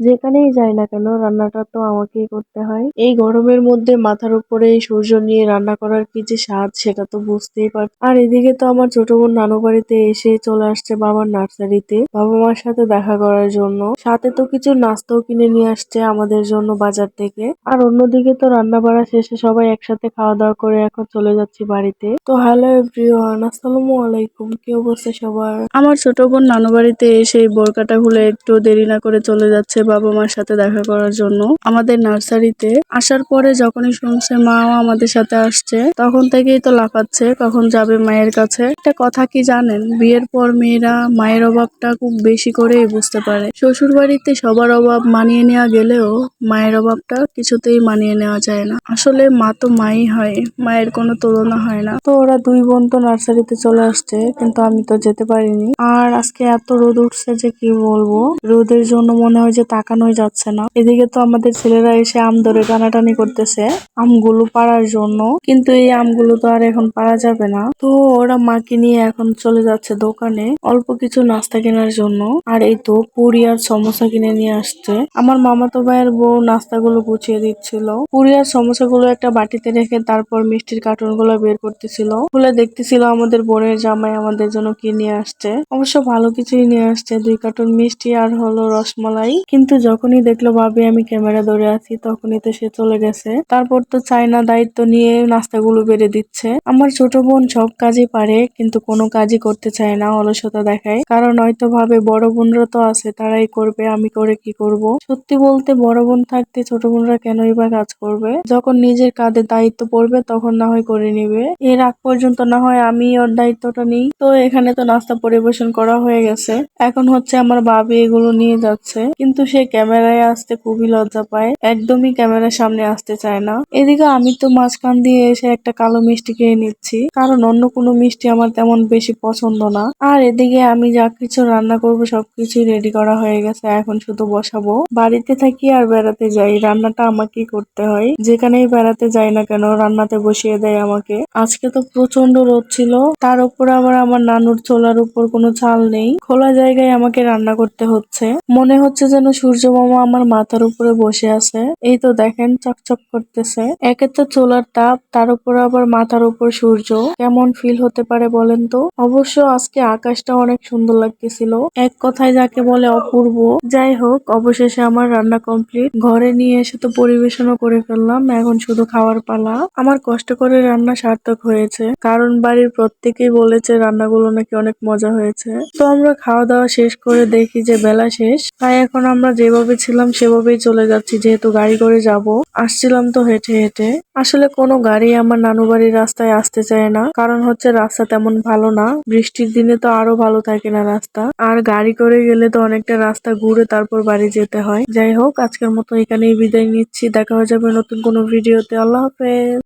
যেখানেই যাই না কেন রান্নাটা তো আমাকেই করতে হয়। এই গরমের মধ্যে মাথার উপরে এই সূর্য নিয়ে রান্না করার কি যে স্বাদ সেটা তো বুঝতেই পার। আর এদিকে তো আমার ছোট বোন নানু বাড়িতে এসে চলে আসছে বাবার নার্সারিতে বাবা মার সাথে দেখা করার জন্য। সাথে তো কিছু নাস্তাও কিনে নিয়ে আসছে আমাদের জন্য বাজার থেকে। আর অন্যদিকে তো রান্না বাড়া শেষে সবাই একসাথে খাওয়া দাওয়া করে এখন চলে যাচ্ছি বাড়িতে। তো হ্যালো এভরিওয়ান, আসসালামু আলাইকুম। কি অবস্থা সবার? আমার ছোট বোন নানু বাড়িতে এসে এই বোরকাটা খুলে একটু দেরি না করে চলে যাচ্ছে বাবা মার সাথে দেখা করার জন্য আমাদের নার্সারিতে। আসার পরে যখনই শুনছে মাও আমাদের সাথে আসছে তখন থেকেই তো লাফাচ্ছে কখন যাবে মায়ের কাছে। একটা কথা কি জানেন, বিয়ের পর মেয়েরা মায়ের অভাবটা খুব বেশি করেই বুঝতে পারে। শ্বশুর বাড়িতে সবার অভাব মানিয়ে নেওয়া গেলেও মায়ের অভাবটা কিছুতেই মানিয়ে নেওয়া যায় না। আসলে মা তো মাই হয়, মায়ের কোনো তুলনা হয় না। তো ওরা দুই বোন তো নার্সারিতে চলে আসছে কিন্তু আমি তো যেতে পারিনি। আর আজকে এত রোদ উঠছে যে কি বলবো, রোদের জন্য মনে হয় যে তাকানোই যাচ্ছে না। এদিকে তো আমাদের ছেলেরা এসে আম ধরে টানাটানি করতেছে আমগুলো পাড়ার জন্য, কিন্তু এই আমগুলো তো আর এখন পাড়া যাবে না। তো ওরা মাকে নিয়ে এখন চলে যাচ্ছে দোকানে অল্প কিছু নাস্তা কেনার জন্য। আর এই তো পুরি আর সমোসা কিনে নিয়ে আসছে। আমার মামাতো ভাইয়ের বউ নাস্তাগুলো গুছিয়ে দিচ্ছিল। পুরি আর সমোসাগুলো একটা বাটিতে রেখে তারপর মিষ্টির কার্টুন গুলো বের করতেছিল, খুলে দেখতেছিল আমাদের বোনের জামাই আমাদের জন্য কি নিয়ে আসছে। অবশ্য ভালো কিছুই নিয়ে আসছে, 2 কার্টুন মিষ্টি আর হলো রসমালাই। কিন্তু যখনই দেখলো ভাবি আমি ক্যামেরা ধরে আছি তখনই তো সে চলে গেছে। তারপর তো চায়না দায়িত্ব নিয়ে নাস্তাগুলো বেড়ে দিচ্ছে। আমার ছোট বোন সব কাজই পারে কিন্তু কোনো কাজই করতে চায় না, অলসতা দেখায়। কারণ হয়তো ভাবে বড় বোনরা তো আছে তারাই করবে, আমি করে কি করব। সত্যি বলতে বড় বোন থাকতে ছোট বোনরা কেনই বা কাজ করবে। যখন নিজের কাঁধে দায়িত্ব পড়বে তখন না হয় করে নিবে, এর আগ পর্যন্ত না হয় আমি ওর দায়িত্বটা নিই। তো এখানে তো নাস্তা পরিবেশন করা হয়ে গেছে, এখন হচ্ছে আমার ভাবি এগুলো নিয়ে যাচ্ছে। কিন্তু সে ক্যামেরায় আসতে খুবই লজ্জা পায়, একদমই ক্যামেরার সামনে আসতে চায় না। এদিকে আমি তো মাঝখান দিয়ে এসে একটা কালো মিষ্টি খেয়ে নিচ্ছি, কারণ অন্য কোনো মিষ্টি আমার তেমন বেশি পছন্দ না। আর এদিকে আমি যা কিছু রান্না করব সবকিছুই রেডি করা হয়ে গেছে, এখন শুধু বসাবো। বাড়িতে থাকি আর বেড়াতে যাই রান্নাটা আমাকেই করতে হয়, যেখানেই বেড়াতে যাই না কেন রান্নাতে বসিয়ে দেয় আমাকে। আজকে তো প্রচন্ড রোদ ছিল, তার উপর আবার আমার নানুর চোলার উপর কোনো চাল নেই, খোলা জায়গায় আমাকে রান্না করতে হচ্ছে। মনে হচ্ছে যেন সূর্য মামা আমার মাথার উপরে বসে আছে। এই তো দেখেন চকচক করতেছে। একে তো চোলার তাপ, তার উপর আবার মাথার উপর সূর্য, কেমন ফিল হতে পারে বলেন তো। অবশ্য আজকে আকাশটা অনেক সুন্দর লাগতেছিল, এক কথায় যাকে বলে অপূর্ব। যাই হোক, অবশেষে আমার রান্না কমপ্লিট, ঘরে নিয়ে এসে তো পরিবেশনও করে ফেললাম, এখন শুধু খাওয়ার পালা। আমার কষ্ট করে রান্না সার্থক হয়েছে, কারণ বাড়ির প্রত্যেকেই বলেছে রান্নাগুলো নাকি অনেক মজা হয়েছে। তো আমরা খাওয়া দাওয়া শেষ করে দেখি যে বেলা শেষ, তাই এখন আমরা যেভাবে ছিলাম সেভাবেই চলে যাচ্ছি, যেহেতু গাড়ি করে যাব। আসছিলাম তো হেঁটে হেঁটে। আসলে কোনো গাড়ি আমার নানু বাড়ির রাস্তায় আসতে চায় না, কারণ হচ্ছে রাস্তা তেমন ভালো না, বৃষ্টির দিনে তো আরো ভালো থাকে না রাস্তা। আর গাড়ি করে গেলে তো অনেকটা রাস্তা ঘুরে তারপর বাড়ি যেতে হয়। যাই হোক, আজকের মতো এখানেই বিদায় নিচ্ছি, দেখা হয়ে যাবে নতুন কোনো ভিডিওতে। আল্লাহ হাফেজ।